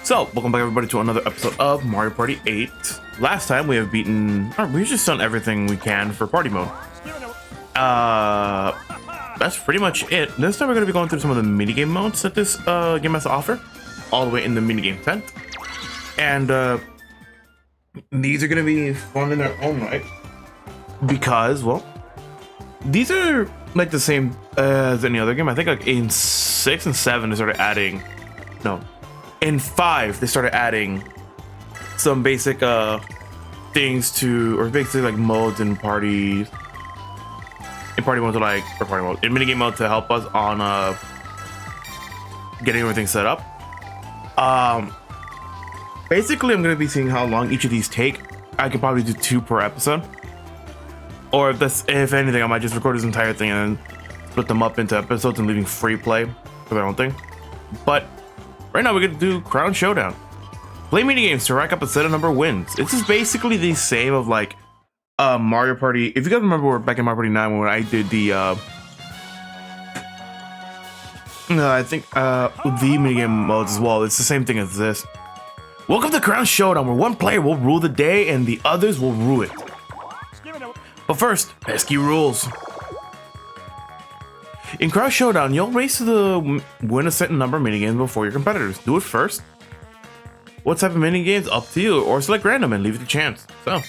So, welcome back everybody to another episode of Mario Party 8. Last time we have beaten, we've just done everything we can for party mode. That's pretty much it. This time we're going to be going through some of the minigame modes that this game has to offer, all the way in the minigame tent. And these are going to be fun in their own right, because, well, these are like the same as any other game. I think like in 6 and 7 they started adding, no, in 5 they started adding some basic things to, or basically like modes in party mode to like, or party mode in minigame mode to help us on getting everything set up. Basically I'm gonna be seeing how long each of these take. I could probably do 2 per episode, or if anything I might just record this entire thing and then split them up into episodes and leaving free play for their own thing. But right now we're gonna do Crown Showdown. Play minigames to rack up a set of number of wins. This is basically the same of like Mario Party. If you guys remember back in Mario Party 9 when I did the I think the minigame modes as well, it's the same thing as this. Welcome to Crown Showdown, where one player will rule the day and the others will rule it. But first, pesky rules. In Crown Showdown, you'll race to win a certain number of minigames before your competitors. Do it first. What type of minigames? Up to you, or select random and leave it to chance. So,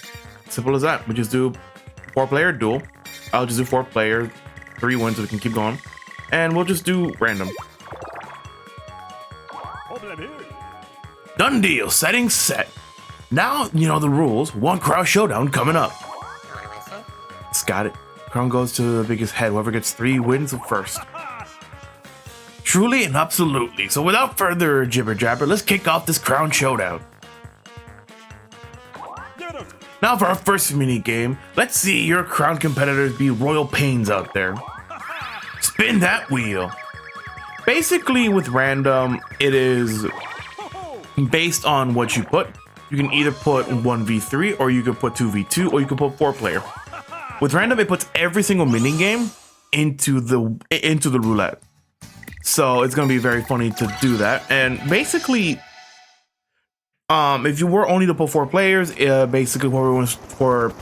simple as that. We just do 4-player duel. I'll just do 4-player, 3 wins so we can keep going. And we'll just do random. Done deal, settings set. Now you know the rules. One Crown Showdown coming up. It's got it. Crown goes to the biggest head. Whoever gets 3 wins first. Truly and absolutely. So without further jibber jabber, let's kick off this Crown Showdown. Now for our first mini game, let's see your crown competitors be royal pains out there. Spin that wheel. Basically with random, it is based on what you put. You can either put 1v3, or you can put 2v2, or you can put 4-player. With random, it puts every single mini game into the roulette. So it's gonna be very funny to do that. And basically, if you were only to put 4 players, basically whoever wins for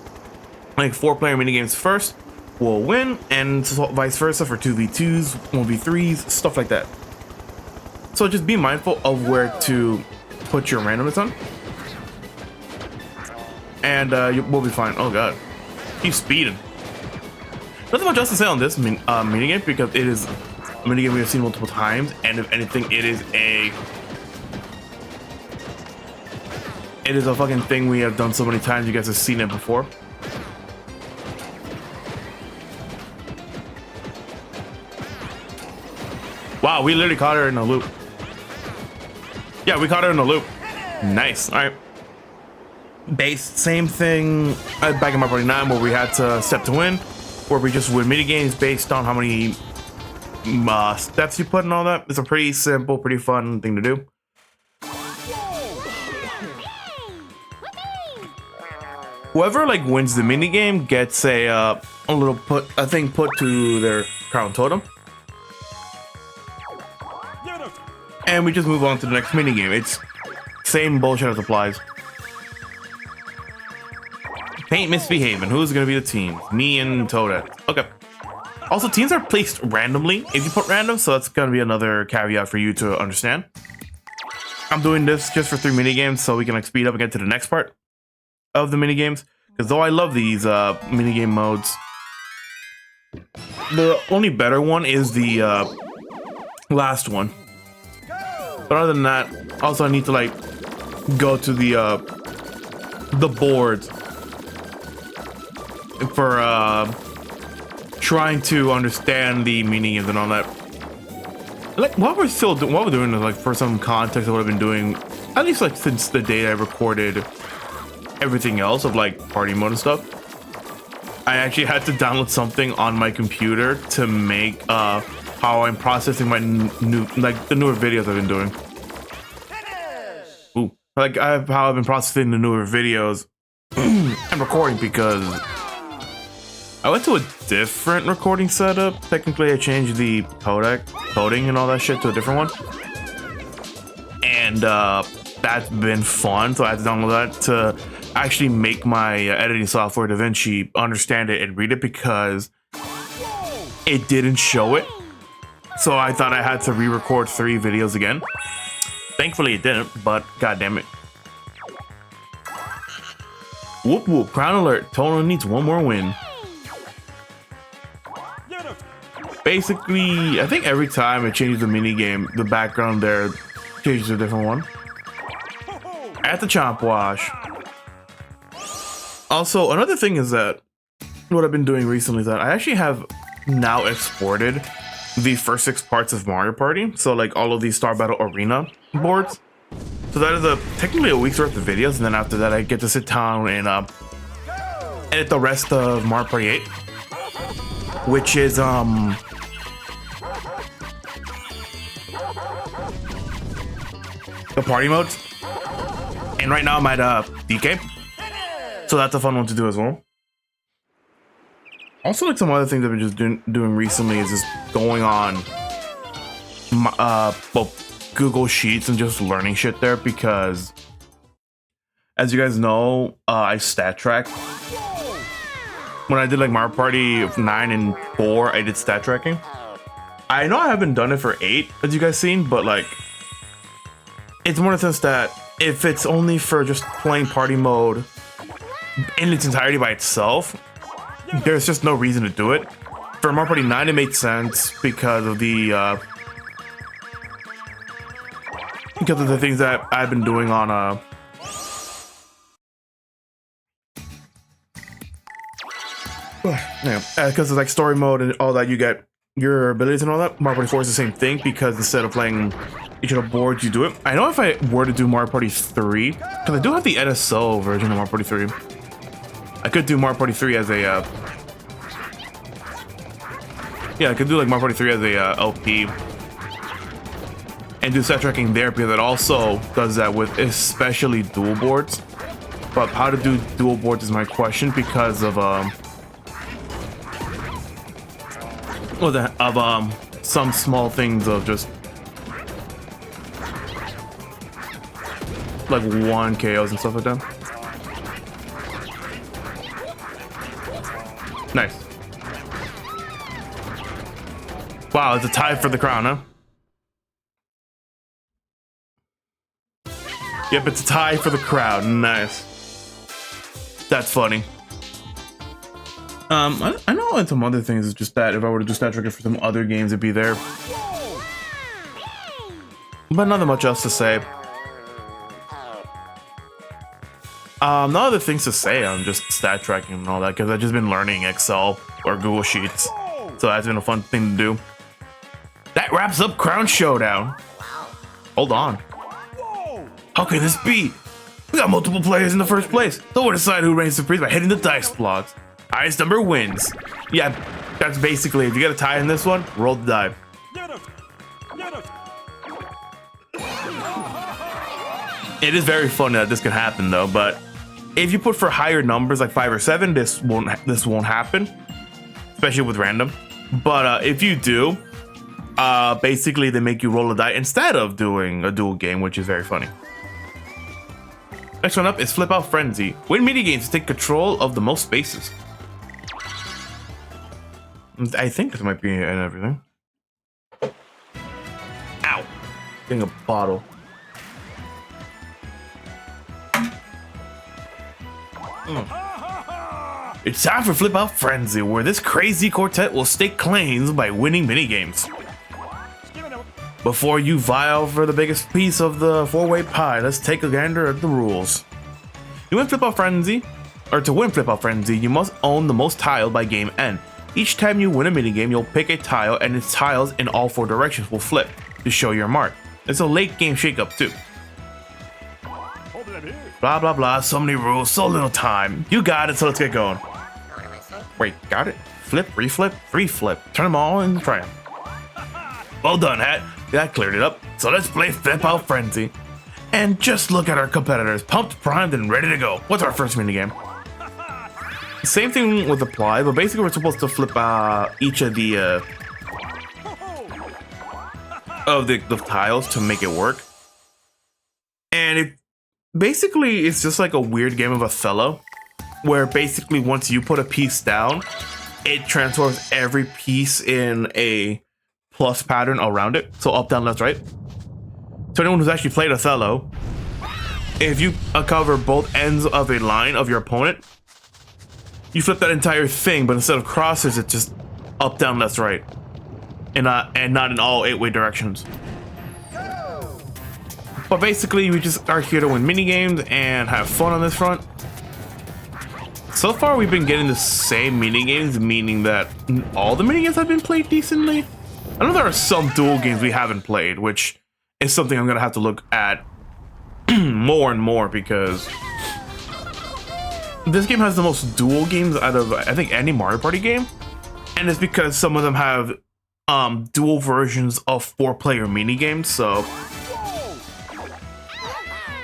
like 4-player mini games first will win, and vice versa for 2v2s, 1v3s, stuff like that. So just be mindful of where to put your randomness on, and you will be fine. Oh god. Keep speeding. Nothing much else to say on this minigame, because it is a minigame we have seen multiple times, and if anything, it is a fucking thing we have done so many times. You guys have seen it before. Wow, we literally caught her in a loop. Yeah, we caught her in a loop. Nice. All right. Same thing back in Mario Party 9, where we had to step to win, where we just win mini games based on how many steps you put and all that. It's a pretty simple, pretty fun thing to do. Whoever like wins the mini game gets a little put to their crown totem, and we just move on to the next mini game. It's same bullshit as applies. Paint misbehaving. Who's gonna be the team? Me and Toadette. Okay. Also, teams are placed randomly if you put random, so that's gonna be another caveat for you to understand. I'm doing this just for 3 mini games, so we can like speed up and get to the next part of the mini games. Because though I love these mini game modes, the only better one is the last one. But other than that, also I need to like go to the board for trying to understand the meanings and all that. Like what we're doing is like, for some context of what I've been doing, at least like since the day I recorded everything else of like party mode and stuff, I actually had to download something on my computer to make how I'm processing my the newer videos I've been doing. Ooh, like how I've been processing the newer videos and recording, because I went to a different recording setup. Technically, I changed the coding and all that shit to a different one. and that's been fun. So I had to download that to actually make my editing software DaVinci understand it and read it, because it didn't show it. So I thought I had to re-record 3 videos again. Thankfully it didn't, but god damn it. Whoop whoop, crown alert. Tono needs one more win. Basically, I think every time it changes the mini game, the background there changes to a different one. At the chomp wash. Also, another thing is that what I've been doing recently is that I actually have now exported the first 6 parts of Mario Party. So like all of these Star Battle Arena boards. So that is technically a week's worth of videos, and then after that I get to sit down and edit the rest of Mario Party 8, which is the party modes. And right now I'm at DK, so that's a fun one to do as well. Also, like some other things I've been just doing recently is just going on well, Google Sheets and just learning shit there, because as you guys know, I stat track. When I did like Mario Party 9 and 4, I did stat tracking. I know I haven't done it for 8, as you guys seen, but like it's more in the sense that if it's only for just playing party mode in its entirety by itself, there's just no reason to do it. For Mario Party 9, it made sense because of the things that I've been doing on because it's like story mode and all that, you get your abilities and all that. Mario Party 4 is the same thing, because instead of playing each of the boards, you do it. I know if I were to do Mario Party 3, because I do have the NSO version of Mario Party 3, I could do Mario Party 3 as a yeah, I could do like Mario Party 3 as a LP and do stat tracking there, because it also does that with especially dual boards. But how to do dual boards is my question, because of some small things of just like 1 KOs and stuff like that. Nice. Wow, it's a tie for the crown, huh? Yep, it's a tie for the crowd. Nice. That's funny. I know in some other things, it's just that if I were to do stat tracking for some other games, it'd be there. But not that much else to say. No other things to say on just stat tracking and all that, because I've just been learning Excel or Google Sheets. So that's been a fun thing to do. That wraps up Crown Showdown. Hold on. How can this be? We got multiple players in the first place. So we'll decide who reigns supreme by hitting the dice blocks. Highest number wins. Yeah, that's basically, if you get a tie in this one, roll the die. It is very funny that this can happen though, but if you put for higher numbers like 5 or 7, this won't happen, especially with random. But if you do, basically they make you roll a die instead of doing a dual game, which is very funny. Next one up is Flip Out Frenzy. Win minigames to take control of the most spaces. I think this might be in everything. Ow! Getting a bottle. It's time for Flip Out Frenzy, where this crazy quartet will stake claims by winning minigames. Before you vie for the biggest piece of the 4-way pie, let's take a gander at the rules. To win Flip Out Frenzy, you must own the most tile by game end. Each time you win a minigame, you'll pick a tile, and its tiles in all 4 directions will flip to show your mark. It's a late game shakeup too. Blah blah blah, so many rules, so little time. You got it, so let's get going. Wait, got it? Flip, reflip, reflip. Turn them all and try them. Well done, Hat. That cleared it up. So let's play Flip Out Frenzy. And just look at our competitors, pumped, primed, and ready to go. What's our first minigame? Same thing with apply, but basically we're supposed to flip each of the tiles to make it work. Basically, it's just like a weird game of Othello, where basically once you put a piece down, it transforms every piece in a plus pattern around it. So up, down, left, right. So anyone who's actually played Othello, if you cover both ends of a line of your opponent, you flip that entire thing, but instead of crosses, it's just up, down, left, right. And not in all 8-way directions. But basically, we just are here to win minigames and have fun on this front. So far, we've been getting the same minigames, meaning that all the minigames have been played decently. I know there are some duel games we haven't played, which is something I'm gonna have to look at more and more, because this game has the most duel games out of, I think, any Mario Party game. And it's because some of them have dual versions of 4-player minigames, so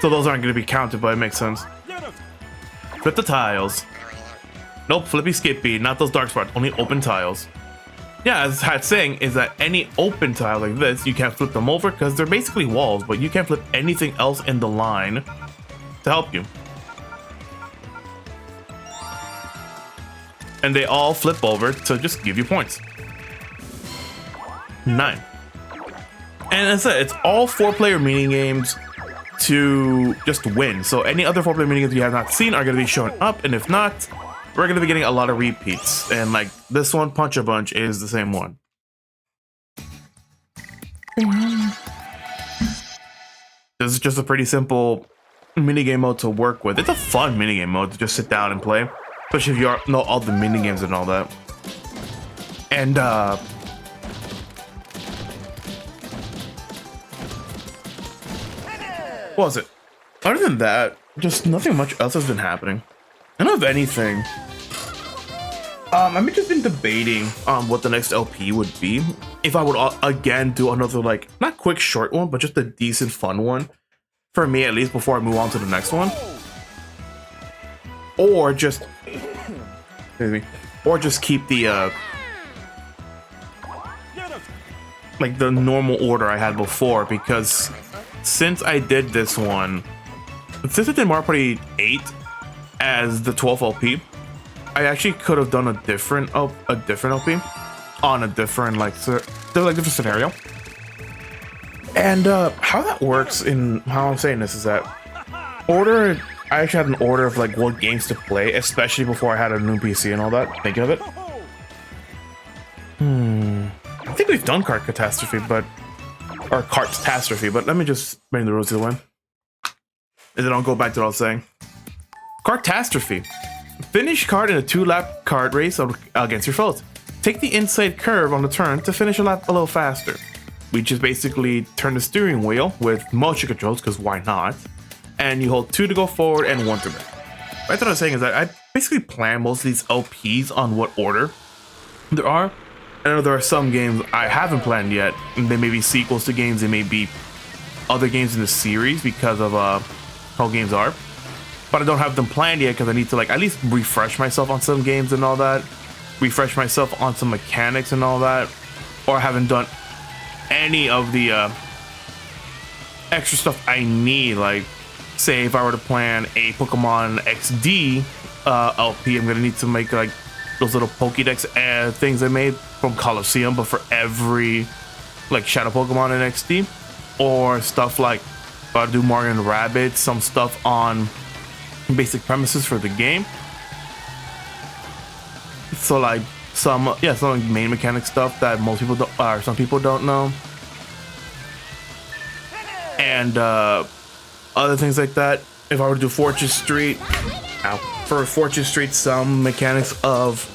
those aren't going to be counted, but it makes sense. Flip the tiles. Nope, flippy skippy, not those dark spots, only open tiles. Yeah, as Hat's saying, is that any open tile like this, you can't flip them over because they're basically walls, but you can't flip anything else in the line to help you. And they all flip over to just give you points. 9. And as I said, it's all 4-player minigames to just win. So any other 4-player minigames you have not seen are going to be showing up, and if not, we're going to be getting a lot of repeats. And like this one, Punch a Bunch, is the same one. This is just a pretty simple minigame mode to work with. It's a fun minigame mode to just sit down and play, especially if you know all the minigames and all that. And what was it? Other than that, just nothing much else has been happening. I don't have anything. I've just been debating what the next LP would be. If I would again do another, like, not quick short one, but just a decent fun one. For me, at least, before I move on to the next one. Or just keep the like the normal order I had before, because since I did this one, since I did Mario Party 8 as the 12th LP, I actually could have done a different LP on a different different scenario. And how that works, in how I'm saying this, is that I actually had an order of like what games to play, especially before I had a new PC and all that. Thinking of it. I think we've done Cart Catastrophe, but let me just bring the rules to the win. And then I'll go back to what I was saying. Cartastrophe. Finish cart in a 2-lap kart race against your foes. Take the inside curve on the turn to finish a lap a little faster. We just basically turn the steering wheel with motion controls, because why not? And you hold 2 to go forward and 1 to back. What I was saying is that I basically plan most of these LPs on what order there are. I know there are some games I haven't planned yet, and they may be sequels to games, they may be other games in the series because of how games are. But I don't have them planned yet because I need to like at least refresh myself on some games and all that. Refresh myself on some mechanics and all that. Or I haven't done any of the extra stuff I need. Like, say if I were to plan a Pokemon XD LP, I'm gonna need to make like those little Pokédex things I made from Colosseum, but for every like Shadow Pokemon in XD, or stuff like if I do Mario and Rabbids, some stuff on basic premises for the game. So like some main mechanic stuff that most people don't, or some people don't know, and other things like that. If I were to do Fortress Street, for Fortress Street, some mechanics of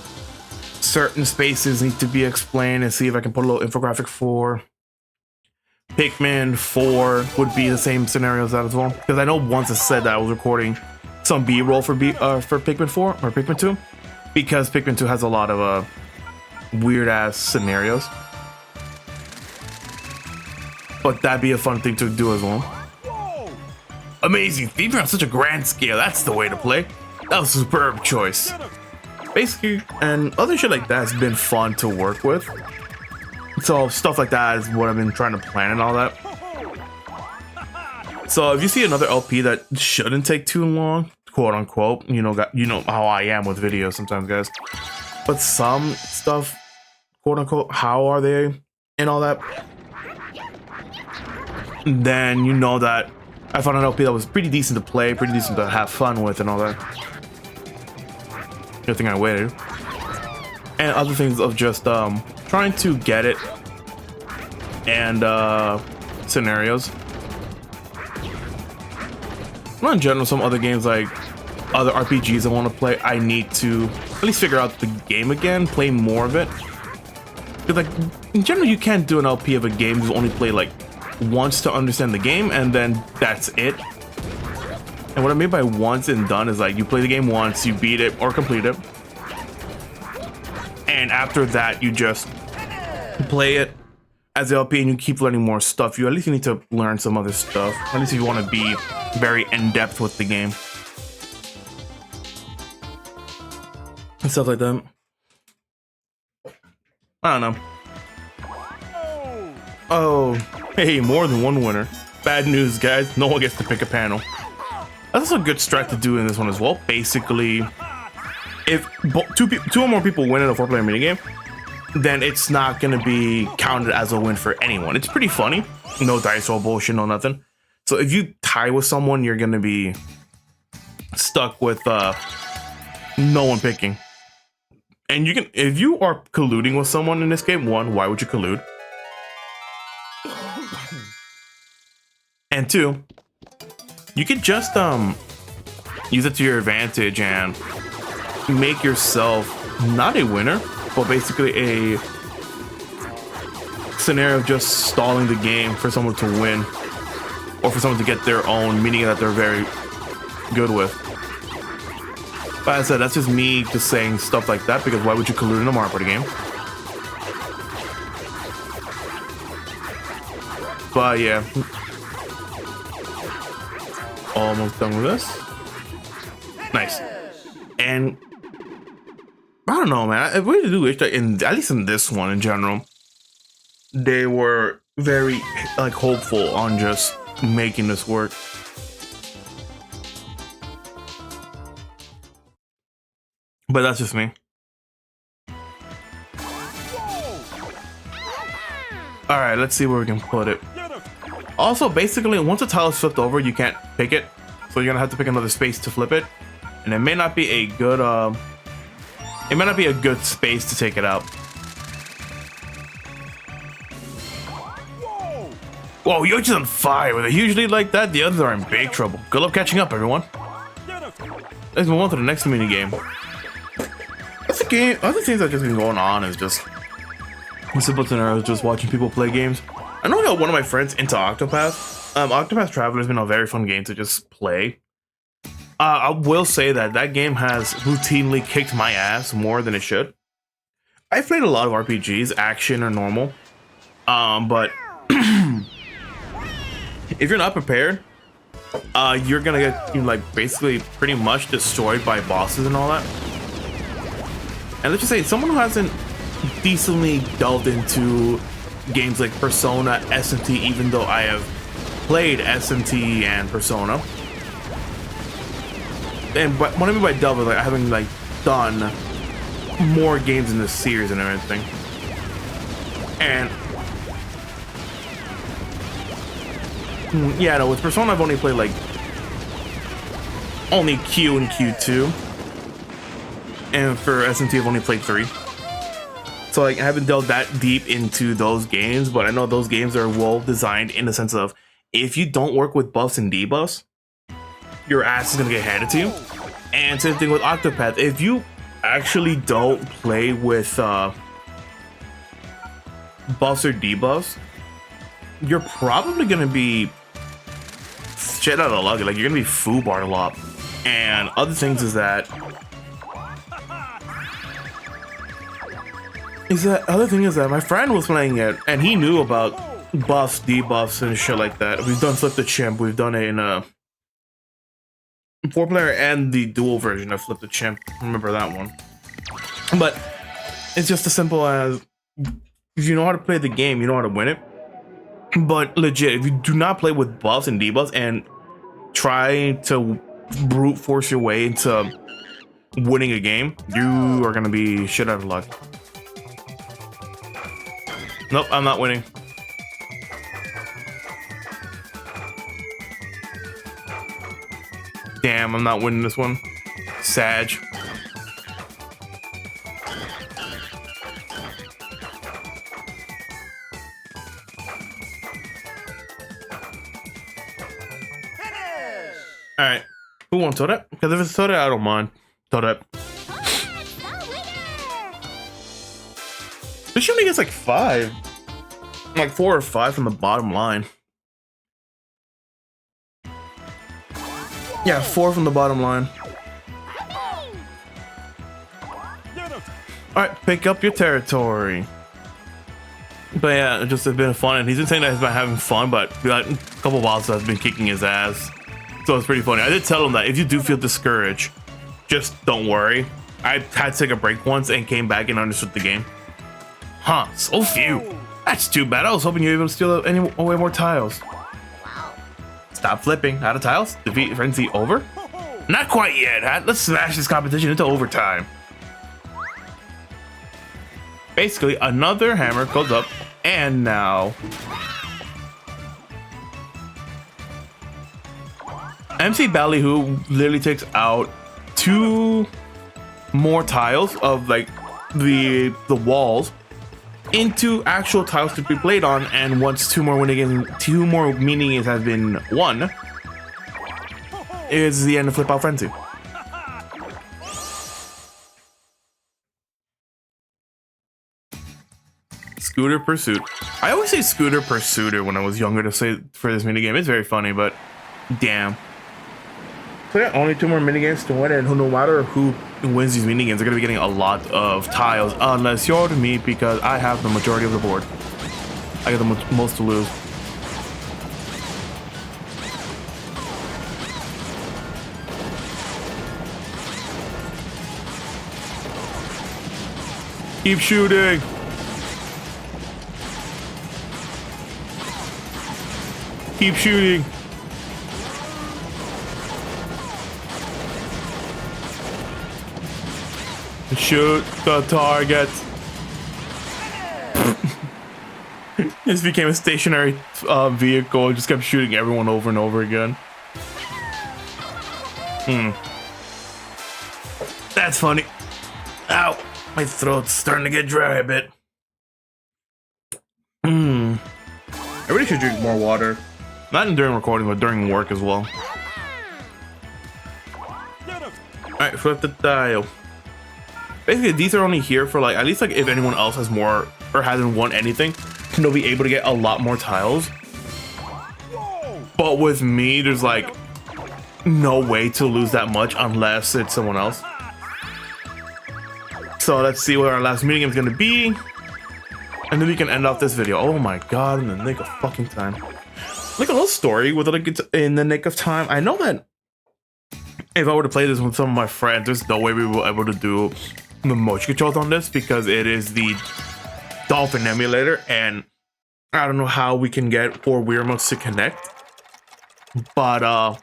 certain spaces need to be explained, and see if I can put a little infographic for Pikmin 4 would be the same scenario as that as well. Because I know once I said that I was recording some B-roll for Pikmin 4 or Pikmin 2, because Pikmin 2 has a lot of weird ass scenarios. But that'd be a fun thing to do as well. Amazing theme on such a grand scale. That's the way to play. That was a superb choice. Basically, and other shit like that has been fun to work with. So stuff like that is what I've been trying to plan and all that. So if you see another LP that shouldn't take too long, quote unquote, you know how I am with videos sometimes, guys. But some stuff, quote unquote, how are they and all that, then you know that I found an LP that was pretty decent to play, pretty decent to have fun with and all that. Good thing I waited. And other things of just trying to get it and scenarios. Well, in general, some other games like other RPGs I want to play, I need to at least figure out the game again, play more of it. Because like in general, you can't do an LP of a game you only play like once to understand the game, and then that's it. And what I mean by once and done is like you play the game once, you beat it or complete it, and after that you just play it as LP and you keep learning more stuff. You at least need to learn some other stuff. At least if you want to be very in-depth with the game. And stuff like that. I don't know. Oh, hey, more than one winner. Bad news, guys. No one gets to pick a panel. That's a good strat to do in this one as well. Basically, if two or more people win in a 4-player minigame, then it's not going to be counted as a win for anyone. It's pretty funny. No dice roll bullshit, no nothing. So if you tie with someone, you're going to be stuck with no one picking. And you can, if you are colluding with someone in this game, one, why would you collude? And two, you could just use it to your advantage and make yourself not a winner, but basically a scenario of just stalling the game for someone to win, or for someone to get their own, meaning that they're very good with. But as I said, that's just me just saying stuff like that, because why would you collude in a Mario Party game? But yeah. Almost done with this. Nice. And I don't know, man. I really do wish that, at least in this one in general, they were very like hopeful on just making this work. But that's just me. All right, let's see where we can put it. Also, basically, once the tile is flipped over, you can't pick it, so you're gonna have to pick another space to flip it, and it may not be a good space to take it out. Whoa, Yoji's on fire. With a huge lead like that, the others are in big trouble. Good luck catching up, everyone. Let's move on to the next mini game. That's a game. Other things that have just been going on is just simple scenarios, just watching people play games. I know I got one of my friends into Octopath. Octopath Traveler has been a very fun game to just play. I will say that that game has routinely kicked my ass more than it should. I've played a lot of RPGs, action or normal, but if you're not prepared, you're gonna get like basically pretty much destroyed by bosses and all that. And let's just say, someone who hasn't decently delved into games like Persona, SMT, even though I have played SMT and Persona. And but what I mean by delve is like I haven't like done more games in this series and everything. And yeah, no, with Persona I've only played like only Q and Q2. And for SMT I've only played 3. So like I haven't delved that deep into those games, but I know those games are well designed in the sense of if you don't work with buffs and debuffs, your ass is gonna get handed to you. And same thing with Octopath. If you actually don't play with buffs or debuffs, you're probably gonna be shit out of luck. Like you're gonna be foobarred a lot. And other things is that my friend was playing it and he knew about buffs, debuffs, and shit like that. We've done Flip the Chimp. We've done it in a 4-player and the dual version of Flip the Chimp. Remember that one. But it's just as simple as if you know how to play the game, you know how to win it. But legit, if you do not play with buffs and debuffs and try to brute force your way into winning a game, you are gonna be shit out of luck. Nope, I'm not winning. Damn, I'm not winning this one. Sag. Alright, who wants Toadette? Because if it's Toadette, I don't mind. Toadette. This should make us like 5. Like 4 or 5 from the bottom line. Yeah, 4 from the bottom line. Alright, pick up your territory. But yeah, it just has been fun. And he's been saying that he's been having fun, but like, a couple of while has been kicking his ass. So it's pretty funny. I did tell him that if you do feel discouraged, just don't worry. I had to take a break once and came back and understood the game. Huh, so few. That's too bad. I was hoping you were able to steal away more tiles. Stop flipping. Out of tiles? Defeat frenzy over? Not quite yet, huh? Let's smash this competition into overtime. Basically, another hammer goes up, and now MC Ballyhoo literally takes out 2 more tiles of like the walls into actual tiles to be played on, and once 2 more minigames has been won, is the end of Flip Out Frenzy. Scooter Pursuit. I always say Scooter Pursuiter when I was younger to say for this minigame. It's very funny, but damn. So yeah, only 2 more minigames to win, and no matter who wins these minigames, they're going to be getting a lot of tiles, unless you're to me, because I have the majority of the board. I got the most to lose. Keep shooting. Keep shooting. Shoot the target. This became a stationary vehicle and just kept shooting everyone over and over again. That's funny. Ow, my throat's starting to get dry a bit. I really should drink more water. Not during recording, but during work as well. Alright, flip the dial. Basically, these are only here for like, at least like if anyone else has more or hasn't won anything, they'll be able to get a lot more tiles. But with me, there's like no way to lose that much unless it's someone else. So let's see what our last minigame is going to be. And then we can end off this video. Oh my god, in the nick of fucking time. Like a little story with like it's in the nick of time. I know that if I were to play this with some of my friends, there's no way we were able to do the motion controls on this because it is the Dolphin emulator, and I don't know how we can get 4 Wiimotes to connect. But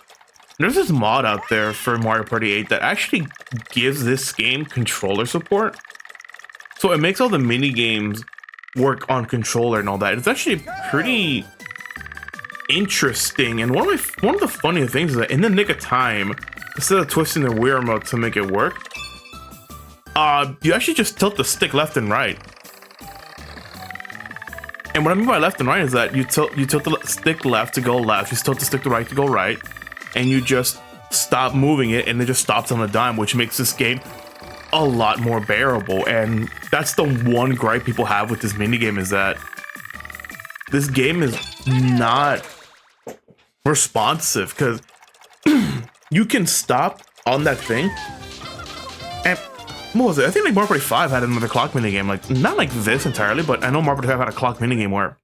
there's this mod out there for Mario Party 8 that actually gives this game controller support. So it makes all the mini games work on controller and all that. It's actually pretty interesting, and one of the funny things is that in the nick of time, instead of twisting the Wii remote to make it work, you actually just tilt the stick left and right. And what I mean by left and right is that you tilt the stick left to go left, you tilt the stick to right to go right, and you just stop moving it, and it just stops on a dime, which makes this game a lot more bearable. And that's the one gripe people have with this minigame, is that this game is not responsive, because you can stop on that thing, and what was it? I think like Mario Party 5 had another clock minigame, like not like this entirely, but I know Mario Party 5 had a clock minigame where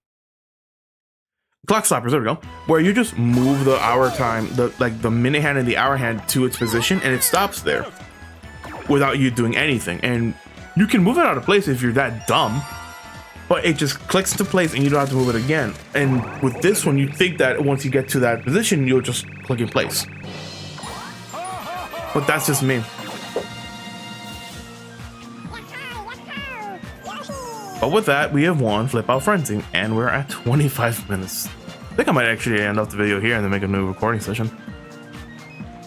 clock stoppers, there we go, where you just move the hour time, the minute hand and the hour hand to its position, and it stops there without you doing anything. And you can move it out of place if you're that dumb, but it just clicks into place and you don't have to move it again. And with this one, you think that once you get to that position, you'll just click in place. But that's just me. But with that, we have won Flip Out Frenzy, and we're at 25 minutes. I think I might actually end off the video here and then make a new recording session.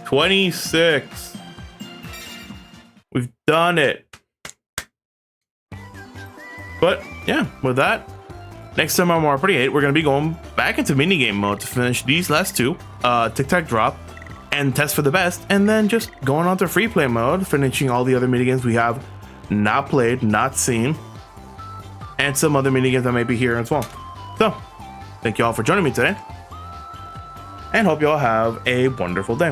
26. We've done it. But yeah, with that, next time on Mario Party 8, we're going to be going back into minigame mode to finish these last two, Tic Tac Drop and Test for the Best, and then just going on to free play mode, finishing all the other minigames we have not played, not seen, and some other minigames that may be here as well. So, thank you all for joining me today, and hope you all have a wonderful day.